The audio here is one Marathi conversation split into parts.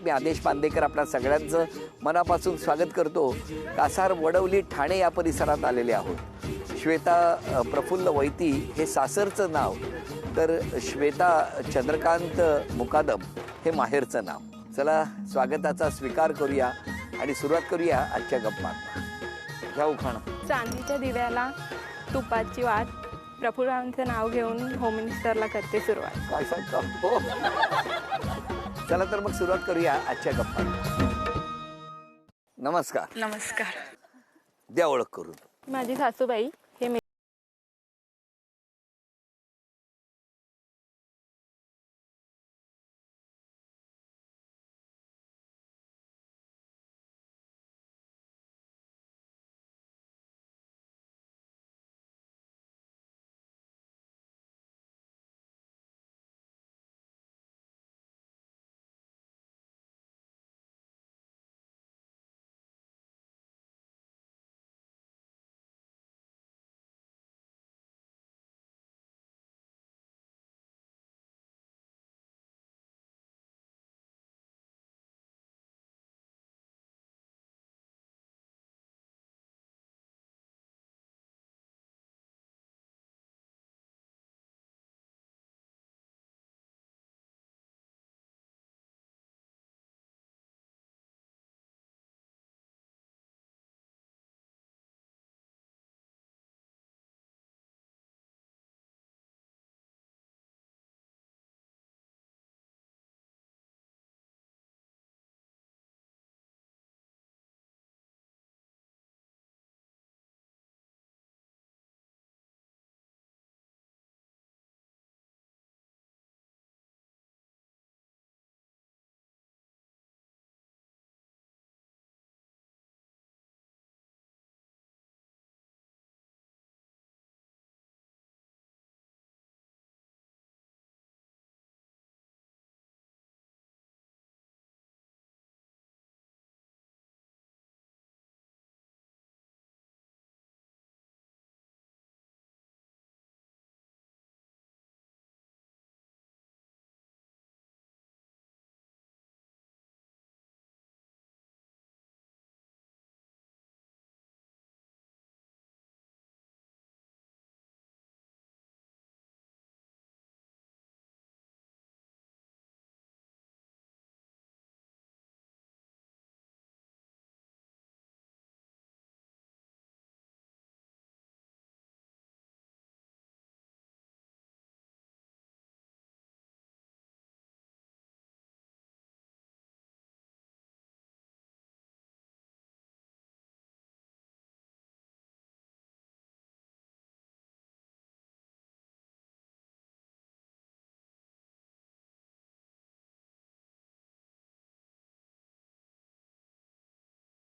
मी आदेश बांदेकर आपल्या सगळ्यांचं मनापासून स्वागत करतो. कासार, वडवली, ठाणे या परिसरात आलेले आहोत. श्वेता प्रफुल्ल वैती हे सासरचं नाव, तर श्वेता चंद्रकांत मुकादम हे माहेरचं नाव. चला स्वागताचा स्वीकार करूया आणि सुरुवात करूया आजच्या गप्पांना. घ्या उखाणा. चांदीच्या दिव्याला तुपाची वाट, प्रफुल्लांचं नाव घेऊन होम मिनिस्टरला करते सुरुवात. काय सांगता हो. चला तर मग सुरुवात करूया आजच्या गप्पांना. नमस्कार. नमस्कार. द्या ओळख करून. माझी सासूबाई हे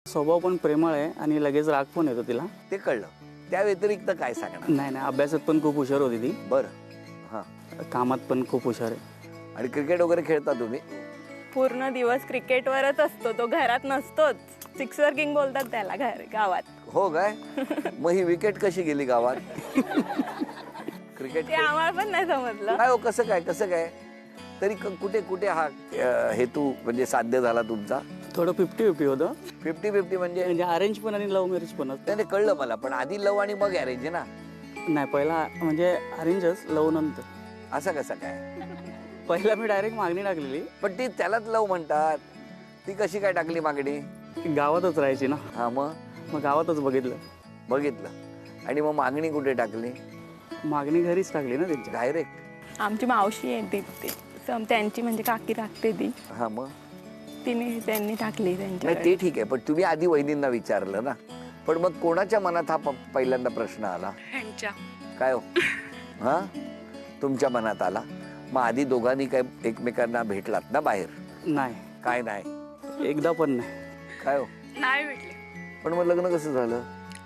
स्वभाव पण प्रेमळ आहे आणि लगेच राग पण येतो तिला. ते कळलं. त्या व्यतिरिक्त काय सांगणार? नाही, अभ्यासात पण खूप हुशार होती ती. बरं. हां. कामात पण खूप हुशार आहे. आणि क्रिकेट वगैरे खेळता तुम्ही? पूर्ण दिवस क्रिकेटवरच असतो. तो घरात नसतोच. सिक्सर किंग बोलतात त्याला गावात. हो काय? मग ही विकेट कशी गेली गावात? क्रिकेट ते आम्हाला पण नाही समजलं. काय हो, कसं काय तरी कुठे कुठे हा हेतू म्हणजे साध्य झाला तुमचा? थोडं 50-50 होतं. 50-50 म्हणजे अरेंज पण आणि लव्ह मॅरेज पण असतं. त्याने कळलं मला, पण आधी लव आणि मग अरेंज ना? नाही, पहिला म्हणजे अरेंजच, लव्ह नंतर. असं कसं काय? पहिला मी डायरेक्ट मागणी टाकलेली. पण ती त्यालाच लव म्हणतात. ती कशी काय टाकली मागणी? गावातच राहायची ना. हा, मग गावातच बघितलं आणि मग मागणी कुठे टाकली? मागणी घरीच टाकली ना त्यांच्या. डायरेक्ट? आमची मावशी आहे ती, त्यांची म्हणजे काकी टाकते ती. हा, मग त्यांनी टाकली त्यांच्या. नाही, ते ठीक आहे, पण तुम्ही आधी वहिनींना विचारलं ना. पण मग कोणाच्या मनात हा पहिल्यांदा प्रश्न आला? काय हो? हा, तुमच्या मनात आला. मग आधी दोघांनी काय एकमेकांना भेटलात ना बाहेर? नाही. काय नाही? एकदा पण नाही. काय हो? नाही भेटले. पण मग लग्न कसं झालं?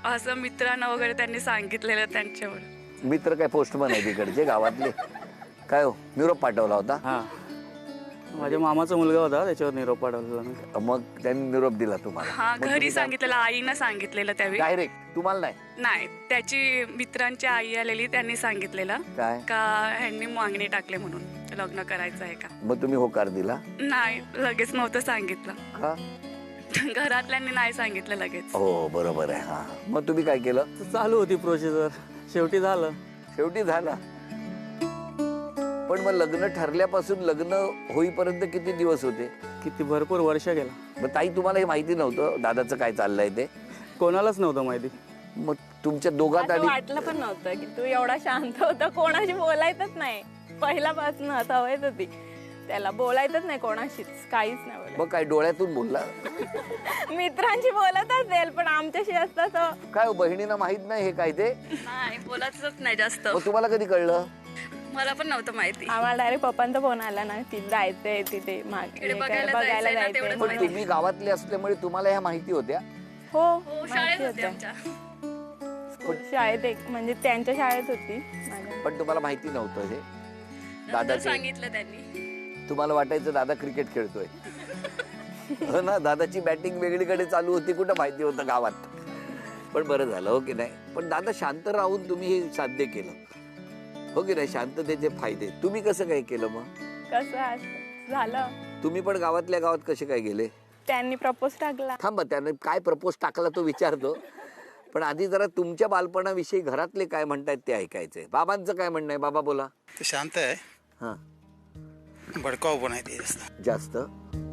असं मित्रांना वगैरे त्यांनी सांगितलेलं त्यांच्यावर. मित्र काय पोस्टमन आहे तिकडचे गावातले? काय हो, निरोप पाठवला होता? हा, माझ्या मामाचा मुलगा होता, त्याच्यावर निरोप पाठवलेला मी. मग त्यांनी निरोप दिला तुम्हाला? हा, घरी सांगितलेलं, आईनं सांगितलेलं त्यावेळी. डायरेक्ट? तुम्हाला नाही? नाही, त्याची मित्रांची आई आलेली, त्यांनी सांगितलेलं काय का ह्यांनी मागणी टाकले म्हणून लग्न करायचं आहे का. मग तुम्ही होकार दिला नाही, लगेच नव्हतं सांगितलं. का? घरातल्यांनी नाही सांगितलं लगेच. हो बरोबर आहे. हा, मग तुम्ही काय केलं? चालू होती प्रोसिजर, शेवटी झालं. शेवटी झाला. पण मग लग्न ठरल्यापासून लग्न होईपर्यंत किती दिवस होते? किती भरपूर वर्ष गेला. मग ताई तुम्हाला हे माहिती नव्हतं दादाचं काय चाललंय ते? कोणालाच नव्हतं माहिती. मग तुमच्या दोघात असं आणि वाटलं पण नव्हतं की तू एवढा शांत होता, कोणाशी बोलायचंच नाही. पहिल्यापासून सवयच होती त्याला, बोलायचंच नाही कोणाशीच, काहीच नाही बोलायचं. मग काय डोळ्यातून बोलला? मित्रांशी बोलत असेल पण आमच्याशी असतं काय हो, बहिणींना माहित नाही हे काय ते? नाही, बोलायचंच नाही जास्त. मग तुम्हाला कधी कळलं? मला पण नव्हतं माहिती. आम्हाला डायरेक्ट पप्पांचा फोन आला ना, तिथे जायचंय, तिथे इकडे बघायला जायचंय ना, तेवढंच पण माहिती. तुम्ही गावातले असल्यामुळे तुम्हाला ह्या माहिती होत्या? हो हो, माहिती शाळेत होते होत्या. आमच्या. शाळेत म्हणजे त्यांच्या शाळेत होती माझ्या. पण तुम्हाला माहिती नव्हतं हे नंतर दादाचे? सांगितलं त्यांनी. तुम्हाला वाटायचं दादा क्रिकेट खेळतोय. हो ना, दादाची बॅटिंग वेगळीकडे चालू होती, कुठं माहिती होतं गावात. पण बरं झालं हो की नाही. पण दादा शांत राहून तुम्ही हे साध्य केलं हो की नाही? शांततेचे फायदे तुम्ही कसं काय केलं? मग कसं असं झालं, तुम्ही पण गावातल्या गावात कसे काय गेले? त्यांनी प्रपोज टाकला. थांबा, त्याने काय प्रपोज टाकला तो विचारतो, पण आधी जरा तुमच्या बालपणाविषयी घरातले काय म्हणतायत ते ऐकायचंय. बाबांचं काय म्हणणं आहे? बाबा बोला. ते शांत आहे, हा, भडकाऊ पण आहे ते जास्त. जास्त.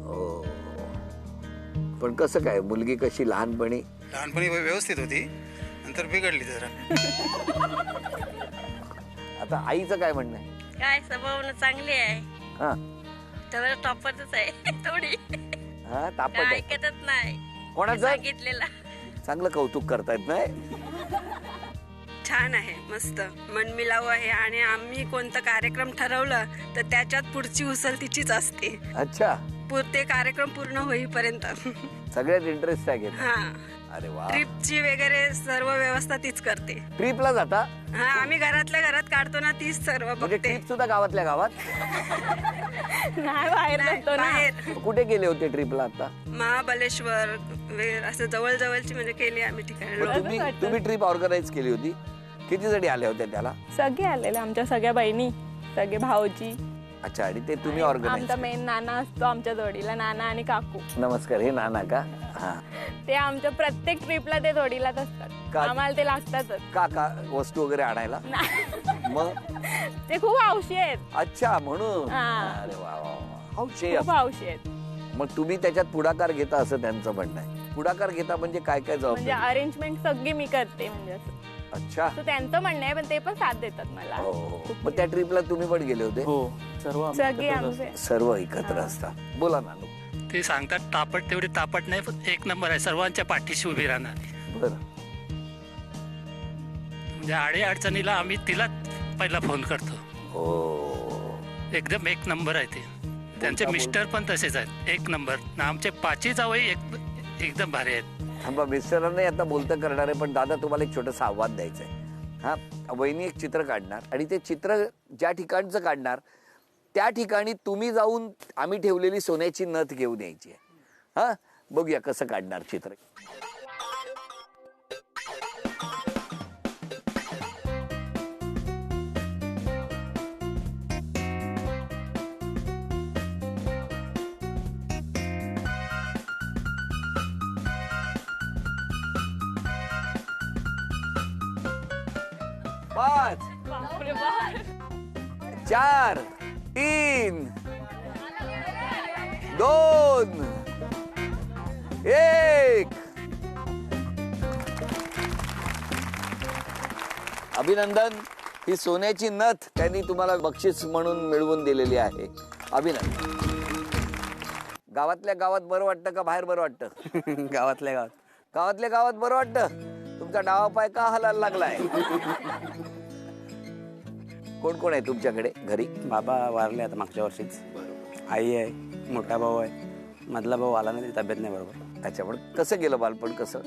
हो, पण कसं काय, मुलगी कशी लहानपणी? लहानपणी व्यवस्थित होती, नंतर बिघडली जरा. आता आईचं काय म्हणणं आहे? काय स्वभाव चांगली आहे, हा तर टॉपरच आहे थोडी, हा, तापट आहे. ऐकतच नाही कोणाचं? सांगितलेला. चांगलं कौतुक करतायत नाही? छान आहे, मस्त मनमिलाऊ आहे. आणि आम्ही कोणता कार्यक्रम ठरवलं तर त्याच्यात पुढची उचल तिचीच असते. अच्छा, ते कार्यक्रम पूर्ण होईपर्यंत. सगळ्यात इंटरेस्ट आहे घेत. हा, अरे वा. ट्रिपची वगैरे सर्व व्यवस्था तीच करते. ट्रिपला जाता? हा, आम्ही घरातल्या घरात काढतो ना, तीच सर्व म्हणजे बघते. ट्रिप सुद्धा गावातल्या गावात? नाही बाहेर नाही, जातो ना. बाहेर कुठे गेले होते ट्रिपला आता? महाबलेश्वर असं जवळजवळची म्हणजे केली आम्ही मग ठिकाणी. तुम्ही ट्रिप ऑर्गनाईज केली होती? किती जणी आल्या होत्या त्याला? सगळे आलेले, आमच्या सगळ्या बहिणी, सगळे भाऊजी. अच्छा, आणि ते तुम्ही ऑर्गनाईज? आमचा मेन नाना असतो आमच्या जोडीला, नाना आणि काकू. नमस्कार, हे नाना का? हा. ते आमच्या प्रत्येक ट्रिपला ते जोडीलाच असतात, का? आम्हाला ते लागतातच. का वस्तू वगैरे आणायला? मग ते खूप हौशी आहेत. अच्छा, म्हणून. हा. अरे वा वा वा. हौशी खूप असं. हौशी आहेत. मग तुम्ही त्याच्यात पुढाकार घेता असं त्यांचं म्हणणं आहे? पुढाकार घेता म्हणजे काय काय म्हणजे जबाबदारी? अरेंजमेंट सगळी मी करते, म्हणजे असं अच्छा. तो त्यांचं म्हणणं आहे, पण ते पण साथ देतात मला. हो, हो. मग त्या ट्रिपला तुम्ही पण गेले होते? हो, सर्व आम्ही सगळे एकत्रच आमचे. सर्व एकत्र असतात. बोला नानू. ते सांगतात तापट तेवढी तापट नाही, पण एक नंबर आहे, सर्वांच्या पाठीशी उभी राहणार. बरं. म्हणजे आडे अडचणीला आम्ही तिला पहिला फोन करतो. हो. एकदम एक नंबर आहे ते. त्यांचे मिस्टर पण तसेच आहेत, एक नंबर. ना आमचे पाची जावई एकदम भारी आहेत. थांबा, मिस्टरांना आता बोलतं करणार आहे, पण दादा तुम्हाला एक छोटंसं आव्हान द्यायचं आहे. हा, वहिनी एक चित्र काढणार आणि ते चित्र ज्या ठिकाणचं काढणार त्या ठिकाणी तुम्ही जाऊन आम्ही ठेवलेली सोन्याची नथ घेऊन यायची आहे. हा, बघूया कसं काढणार चित्र. पाच, बापरे बाप. 4, 3, 2, 1. अभिनंदन. ही सोन्याची नथ त्यांनी तुम्हाला बक्षीस म्हणून मिळवून दिलेली आहे. अभिनंदन. गावातल्या गावात बरं वाटतं का बाहेर बरं वाटतं? गावातल्या गावात. गावातल्या गावात बरं वाटतं. तुमचा डावा पाय का हलायला लागलाय? कोण कोण आहे तुमच्याकडे घरी? बाबा वारले आता मागच्या वर्षीच. आई आहे, मोठा भाऊ आहे, मधला भाऊ आला नाही, तब्येत नाही बरोबर. अच्छा, पण कसं गेलं बालपण? कसं?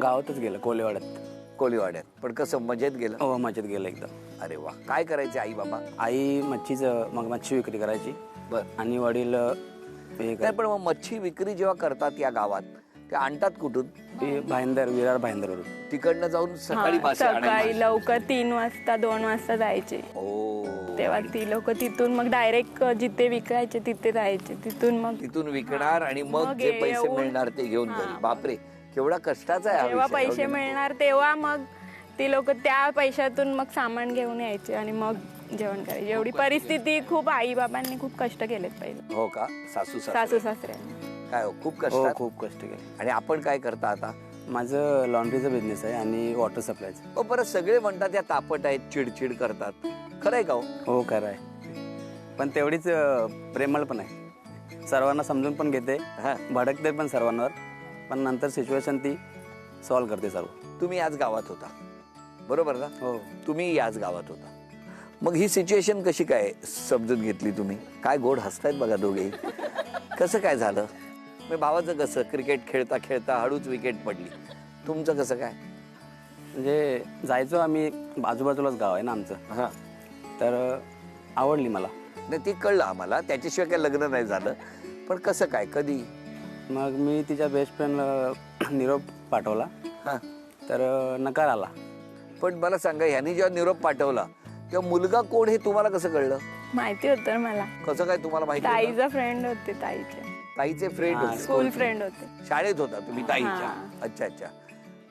गावातच गेलं, कोलेवाड्यात. कोलीवाड्यात. पण कसं मजेत गेलं? हो, मजेत गेलं एकदम. अरे वा. काय करायचे आई बाबा? आई मच्छी विक्री करायची. बर. आणि वडील नाही, पण मग मच्छी विक्री जेव्हा करतात या गावात ते आणतात कुठून? विरार भाईंदरवरून. तिकडनं जाऊन सकाळी हा, मासे सकाळी आणायचे. लवकर 3 वाजता 2 वाजता जायचे. ओ. तेव्हा ती लोक तिथून मग डायरेक्ट जिथे विकायचे तिथे जायचे, तिथून विकणार आणि मग मग जे पैसे येऊन- मिळणार ते घेऊन घरी. बापरे, केवढा कष्टाचा आहे हा जेव्हा विषय. पैसे मिळणार तेव्हा मग ती लोक त्या पैशातून मग सामान घेऊन यायचे आणि मग जेवण करायचे. एवढी परिस्थिती खूप आई बाबांनी खूप कष्ट केलेत पहिले, हो का? सासू सासू सासरे सासऱ्यांनी. काय हो, खूप हो कष्ट. खूप कष्ट केले. आणि आपण काय करता आता? माझं लॉन्ड्रीचा बिझनेस आहे आणि वॉटर सप्लायचं. हो, परत सगळे म्हणतात या तापट आहेत, चिडचिड करतात. खरं आहे का हो? हो खरं आहे, पण तेवढीच प्रेमळ पण आहे. सर्वांना समजून पण घेते, हा. भडकते पण सर्वांवर, पण नंतर सिच्युएशन ती सॉल्व्ह करते सर्व. तुम्ही याच गावात होता बरोबर ना? हो. तुम्ही याच गावात होता. मग ही सिच्युएशन कशी काय समजून घेतली तुम्ही? काय गोड हसतायत बघा दोघे. कसं काय झालं? मग भावाचं कसं, क्रिकेट खेळता खेळता हळूच विकेट पडली, तुमचं कसं काय? म्हणजे जायचो आम्ही, आजूबाजूलाच गाव आहे ना आमचं, हां, तर आवडली मला. नाही ती कळलं आम्हाला, त्याच्याशिवाय काय लग्न नाही झालं, पण कसं काय, कधी? मग मी तिच्या बेस्ट फ्रेंडला निरोप पाठवला, हां, तर नकार आला. पण मला सांगा, ह्यानी जेव्हा निरोप पाठवला तेव्हा मुलगा कोण हे तुम्हाला कसं कळलं? माहिती होतं मला, कसं काय तुम्हाला माहिती होतं? ताईचा फ्रेंड होते, ताईचे फ्रेंड हां, होते? स्कूल फ्रेंड होते. शाळेत होता तुम्ही ताईच्या? हां. अच्छा अच्छा.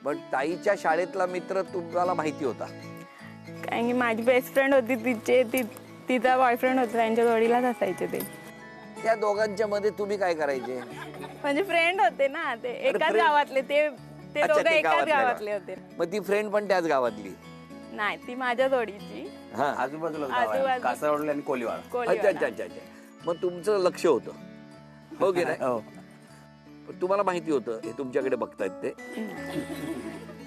पण ताईच्या शाळेतला मित्र तुम्हाला माहिती होता? कारण की माझी बेस्ट फ्रेंड होती, तिचा बॉयफ्रेंड होता, त्यांच्या जोडीलाच असायचे ते. त्या दोघांच्या मध्ये तुम्ही काय करायचे? म्हणजे फ्रेंड होते ना ते, एकाच friend- गावातले ते अच्छा, दोघं ते एकाच गावातल्या गावातले होते. मग ती फ्रेंड पण त्याच गावातली? नाही, ती माझ्या जोडीची हा. आजूबाजूलाच गाव आहे, आजूबाजू- कासारवडली आणि कोलीवाडा. अच्छा कोळीवाडा. अच्छा अच्छा अच्छा. मग तुमचं लक्ष होतं, हो की नाही? हो. पण तुम्हाला माहिती होतं हे तुमच्याकडे बघतायत ते?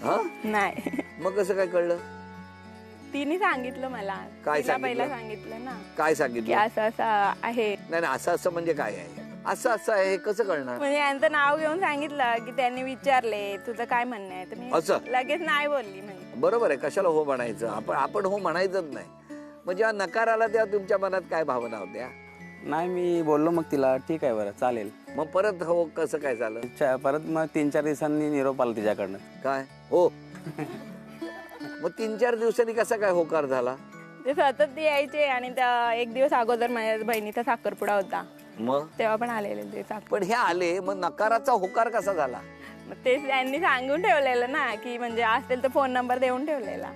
हा. नाही, मग कसं काय कळलं? तिने सांगितलं मला. काय तिला सांगितलं? पहिला सांगितलं ना काय की सांगितलं? असं असं आहे. नाही नाही, असं असं म्हणजे काय आहे? असं असं आहे हे कसं कळणार? म्हणजे यांचं नाव घेऊन सांगितलं की त्यांनी विचारले तुझं काय म्हणणं आहे, तर असं? मी लगेच नाही बोलली. म्हणजे बरोबर आहे, कशाला हो म्हणायचं? आपण हो म्हणायचंच नाही. मग जेव्हा नकार आला तेव्हा तुमच्या मनात काय भावना होत्या? नाही, मी बोललो मग तिला, ठीक आहे बरं चालेल. मग परत हो कसं काय झालं? परत मग 3-4 दिवसांनी निरोप आला तिच्याकडनं. काय हो? मग 3-4 दिवसांनी कसा काय होकार झाला? ते सतत यायचे आणि एक दिवस अगोदर माझ्या बहिणीचा साखरपुडा होता, मग तेव्हा पण आलेले ते साखर. पण हे आले, मग नकाराचा होकार कसा झाला? मग ते त्यांनी सांगून ठेवलेलं ना की म्हणजे असेल तर फोन नंबर देऊन ठेवलेला,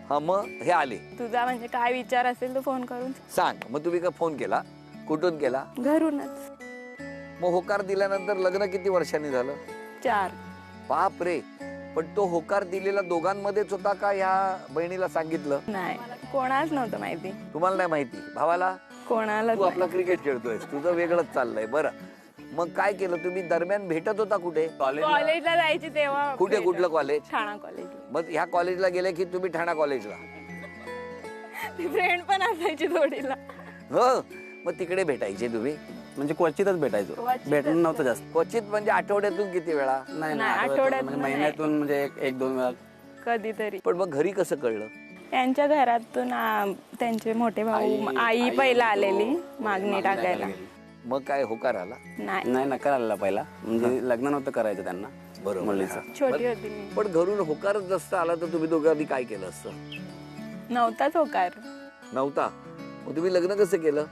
हा, मग हे आले, तुझा म्हणजे काय विचार असेल तर फोन करून सांग. मग तुम्ही काय फोन केला? कुठून केला? घरूनच. मग होकार दिल्यानंतर लग्न किती वर्षांनी झालं? 4. बाप रे. पण तो होकार दिलेला दोघांमध्येच होता का ह्या बहिणीला सांगितलं? नाही, कोणालाच नव्हतं माहिती, तुम्हाला नाही माहिती? भावाला? कोणाला तू आपला क्रिकेट खेळतोय, तुझं वेगळंच चाललंय. बरं, मग काय केलं तुम्ही? दरम्यान भेटत होता कुठे? कॉलेजला जायची तेव्हा. कुठे? कुठलं कॉलेज? ठाणा कॉलेजला. मग ह्या कॉलेजला गेले की तुम्ही ठाणा कॉलेजला? फ्रेंड पण असायची जोडीला. हो, मग तिकडे भेटायचे तुम्ही? म्हणजे क्वचितच भेटायचो, क्वचितच. भेटणं नव्हतं जास्त. क्वचित म्हणजे आठवड्यातून किती वेळा? नाही नाही, आठवड्यातून आठवड्यातून म्हणजे नाही. महिन्यातून म्हणजे 1-2 वेळा. कधीतरी पण मग घरी कसं कळलं? त्यांच्या घरातून त्यांचे मोठे भाऊ, आई पहिला आलेली मागणी टाकायला. मग काय होकार आला? नाही, नाही, नकार आलेला पहिला, म्हणजे लग्न नव्हतं करायचं त्यांना बरोबर. मुलीचं. छोटी होती मी, पण घरून होकारच नसता आला तर तुम्ही दोघांनी काय केलं असतं? नव्हताच होकार. नव्हता? मग तुम्ही लग्न कसं केलं?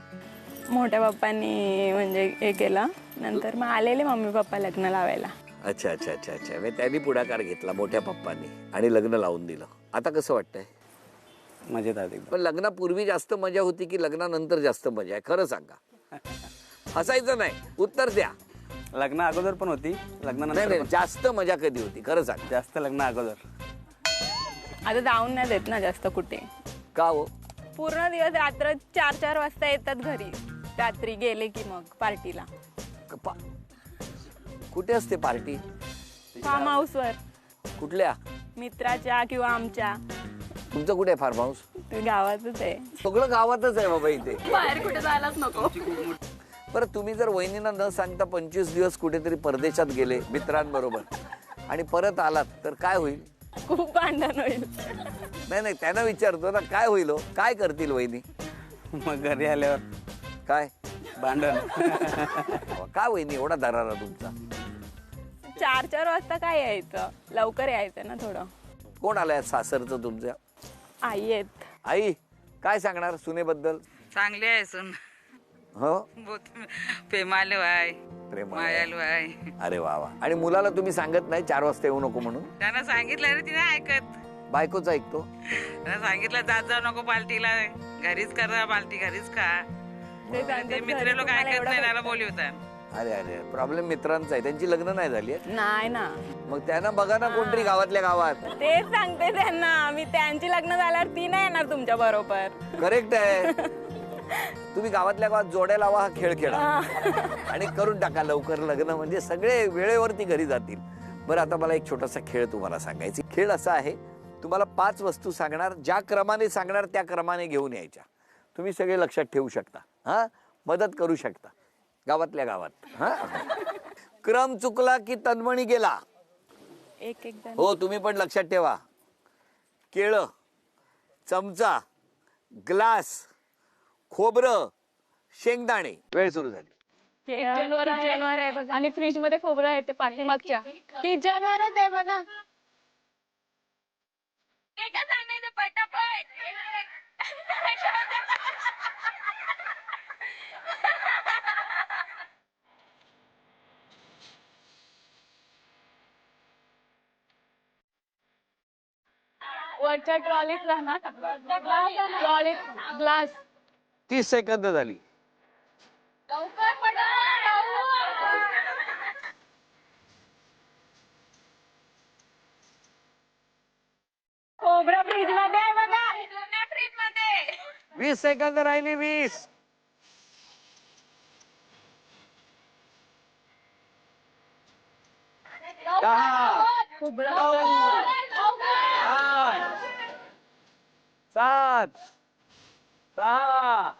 मोठ्या पप्पांनी म्हणजे हे केलं, नंतर मग आलेले मम्मी पप्पा लग्न लावायला. अच्छा अच्छा अच्छा अच्छा. म्हणजे त्यांनी पुढाकार घेतला मोठ्या पप्पांनी आणि लग्न लावून दिलं. आता कसं वाटतंय? मजेत आहे एकदम. पण लग्नापूर्वी जास्त मजा होती की लग्नानंतर जास्त मजा आहे? खरं सांगा, हसायचं नाही, उत्तर द्या. लग्न अगोदर पण होती, नाही लग्नानंतर नाही, पण. जास्त मजा कधी होती खरं सांग? जास्त लग्न अगोदर. आता जाऊन नाही देत ना जास्त कुठे. का हो? पूर्ण दिवस रात्र 4-4 वाजता येतात घरी, रात्री गेले की मग पार्टीला. कुठे असते पार्टी? फार्म हाऊसवर, कुठल्या? मित्राच्या किंवा आमच्या. तुमचं कुठे आहे फार्म हाऊस? ते गावातच आहे. सगळं गावातच आहे बाबा इथे. बाहेर कुठे जायलाच नको. बरं, तुम्ही जर वहिनींना न सांगता 25 दिवस कुठेतरी परदेशात गेले मित्रांबरोबर आणि परत आलात तर काय होईल? खूप भांडण होईल. नाही नाही, त्यांना विचारतो ना, काय होईल हो? काय करतील वहिनी? मग घरी आल्यावर काय भांडण. काय वहिनी एवढा दरारा तुमचा? 4-4 वाजता काय यायचं, लवकर यायचं ना थोडं. कोण आलाय सासरचं तुमच्या? आई आहेत. आई? काय सांगणार सुनेबद्दल? चांगली आहे सून, हो, बहुत प्रेमालू आहे, प्रेमळ मायालू आहे. आहे. अरे वा वा. आणि मुलाला तुम्ही सांगत नाही 4 वाजता येऊ नको म्हणून? त्यांना सांगितलं रे, तिने ऐकत. बायकोच ऐकतो. त्यांना सांगितलं जात जाऊ नको पार्टीला, घरीच करा पार्टी, घरीच खा. ते सांगतात, ते मित्र घरी लोक तुम्हाला ऐकत एवढं नाही, त्याला भेटतं. बोलवतात. अरे अरे, प्रॉब्लेम मित्रांचा आहे. त्यांची लग्न नाही झाली आहेत. नाही ना, मग त्यांना बघा ना कोणतरी गावातल्या गावात. तेच सांगते त्यांना मी, त्यांची लग्न झाल्यावर ती नाही येणार तुमच्या बरोबर. करेक्ट आहे. तुम्ही गावातल्या गावात जोड्या लावा, हा खेळ खेळा आणि करून टाका लवकर लग्न, म्हणजे सगळे वेळेवरती घरी जातील. बरं, आता मला एक छोटासा खेळ तुम्हाला सांगायचा. खेळ असा आहे, तुम्हाला 5 वस्तू सांगणार, ज्या क्रमाने सांगणार त्या क्रमाने घेऊन यायच्या. तुम्ही सगळे लक्षात ठेवू शकता, हा, मदत करू शकता गावातल्या गावात. हा, क्रम चुकला की तन्मणी गेला. एक एक जण. हो, तुम्ही पण लक्षात ठेवा. केळं, चमचा, ग्लास, खोबरं, शेंगदाणे. वेळ सुरू झाली. जनावर आहे बघा, आणि फ्रीज मध्ये खोबरं आहे ते पाठीमागच्या. ती जनावर आहे बघा. वरच्या ट्रॉलीत राहणार, ट्रॉलीत ग्लास. 30 सेकंद झाली. खोबरं फ्रीज मध्ये आहे बघा, फ्रीज मध्ये. 20 सेकंद राहिली. 20. दहा, 7, 6,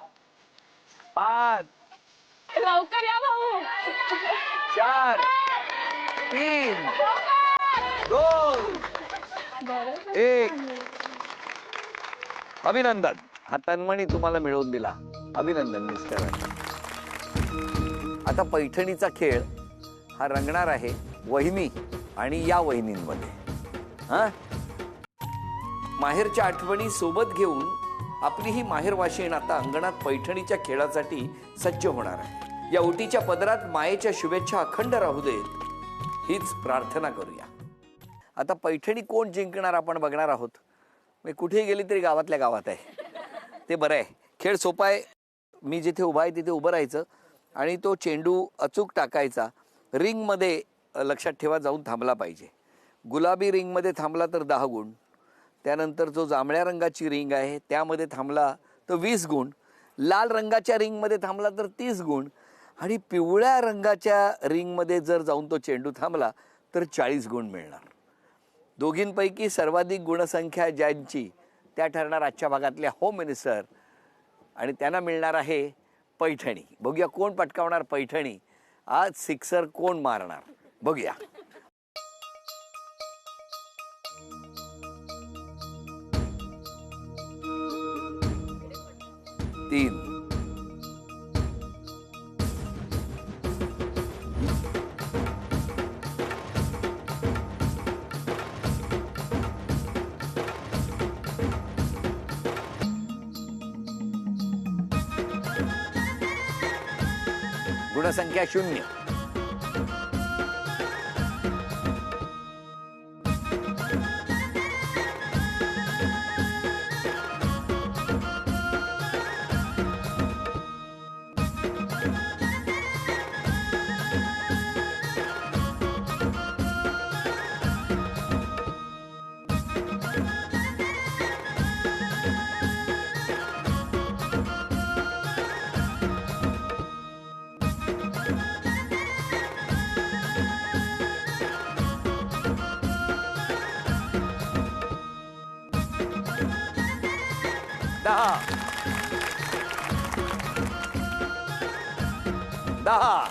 5, लवकर या भाऊ. 4, 3, 2, 1. अभिनंदन. हा तन्मणी तुम्हाला मिळवून दिला. अभिनंदन मिस्टर. आता पैठणीचा खेळ हा रंगणार आहे वहिनी आणि या वहिनींमध्ये. हा, माहेरच्या आठवणी सोबत घेऊन आपली ही माहेरवाशीण आता अंगणात पैठणीच्या खेळासाठी सज्ज होणार आहे. या ओटीच्या पदरात मायेच्या शुभेच्छा अखंड राहू देत, हीच प्रार्थना करूया. आता पैठणी कोण जिंकणार आपण बघणार आहोत. मी कुठेही गेली तरी गावातल्या गावात आहे, ते बरं आहे. खेळ सोपा आहे. मी जिथे उभा आहे तिथे उभं राहायचं आणि तो चेंडू अचूक टाकायचा. रिंगमध्ये लक्षात ठेवा जाऊन थांबला पाहिजे. गुलाबी रिंगमध्ये थांबला तर 10 गुण. त्यानंतर जो जांभळ्या रंगाची रिंग आहे त्यामध्ये थांबला तर 20 गुण. लाल रंगाच्या रिंगमध्ये थांबला तर 30 गुण. आणि पिवळ्या रंगाच्या रिंगमध्ये जर जाऊन तो चेंडू थांबला तर 40 गुण मिळणार. दोघींपैकी सर्वाधिक गुणसंख्या ज्यांची त्या ठरणार आजच्या भागातल्या होम मिनिस्टर आणि त्यांना मिळणार आहे पैठणी. बघूया कोण पटकावणार पैठणी. आज सिक्सर कोण मारणार बघूया. तीन, गुणसंख्या 0. दहा,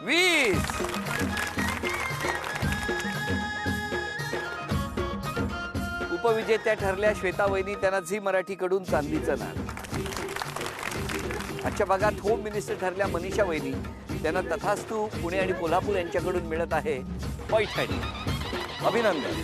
20. उपविजेत्या ठरल्या श्वेता वहिनी. त्यांना झी मराठीकडून चांदीचं नाणं. आजच्या भागात होम मिनिस्टर ठरल्या मनीषा वहिनी. त्यांना तथास्तु पुणे आणि कोल्हापूर यांच्याकडून मिळत आहे पैठणी. अभिनंदन.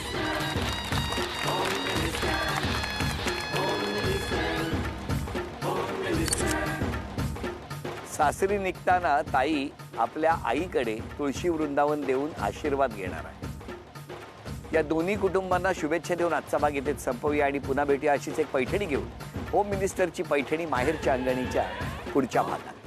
सासरी निघताना ताई आपल्या आईकडे तुळशी वृंदावन देऊन आशीर्वाद घेणार आहे. या दोन्ही कुटुंबांना शुभेच्छा देऊन आजचा भाग इथेच संपवूया आणि पुन्हा भेटूया अशीच एक पैठणी घेऊन होम मिनिस्टरची पैठणी माहेरच्या अंगणीच्या पुढच्या भागात.